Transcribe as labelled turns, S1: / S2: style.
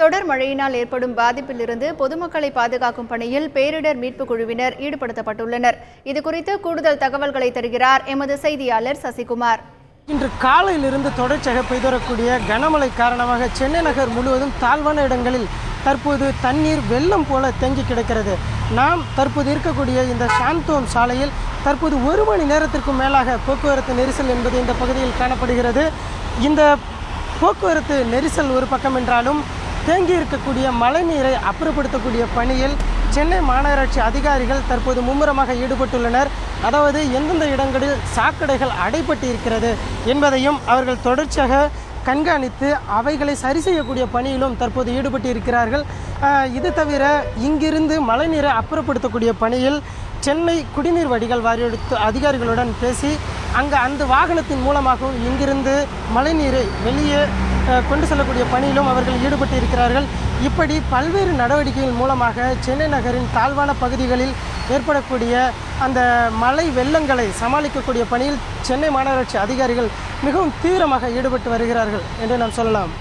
S1: தொடர் மழையினால் ஏற்படும் பாதிப்பிலிருந்து பொதுமக்களை பாதுகாக்கும் பணியில் பேரிடர் மீட்புக் குழுவினர் ஈடுபடுத்தப்பட்டுள்ளனர். இதுகுறித்து கூடுதல் தகவல்களை தருகிறார் எமது செய்தியாளர் சசிகுமார்.
S2: இன்று காலையிலிருந்து தொடர்ச்சியாக பெய்து வரக்கூடிய கனமழை காரணமாக சென்னை நகர் முழுவதும் தாழ்வான இடங்களில் தற்போது தண்ணீர் வெள்ளம் போல தேங்கி கிடக்கிறது. நாம் தற்போது இருக்கக்கூடிய இந்த சாந்தோம் சாலையில் தற்போது 1 மணி நேரத்திற்கும் மேலாக போக்குவரத்து நெரிசல் என்பது இந்த பகுதியில் காணப்படுகிறது. இந்த போக்குவரத்து நெரிசல் ஒரு பக்கம் என்றாலும் தேங்கி இருக்கக்கூடிய மழைநீரை அப்புறப்படுத்தக்கூடிய பணியில் சென்னை மாநகராட்சி அதிகாரிகள் தற்போது மும்முரமாக ஈடுபட்டுள்ளனர். அதாவது எந்தெந்த இடங்களில் சாக்கடைகள் அடைபட்டு இருக்கிறது என்பதையும் அவர்கள் தொடர்ச்சியாக கண்காணித்து அவைகளை சரி செய்யக்கூடிய பணியிலும் தற்போது ஈடுபட்டு இருக்கிறார்கள். இது தவிர இங்கிருந்து மழைநீரை அப்புறப்படுத்தக்கூடிய பணியில் சென்னை குடிநீர் வடிகால் வாரிய அதிகாரிகளுடன் பேசி அந்த வாகனத்தின் மூலமாகவும் இங்கிருந்து மழைநீரை வெளியே கொண்டு செல்லக்கூடிய பணியிலும் அவர்கள் ஈடுபட்டு இருக்கிறார்கள். இப்படி பல்வேறு நடவடிக்கைகள் மூலமாக சென்னை நகரின் தாழ்வான பகுதிகளில் ஏற்படக்கூடிய அந்த மழை வெள்ளங்களை சமாளிக்கக்கூடிய பணியில் சென்னை மாநகராட்சி அதிகாரிகள் மிகவும் தீவிரமாக ஈடுபட்டு வருகிறார்கள் என்று நாம் சொல்லலாம்.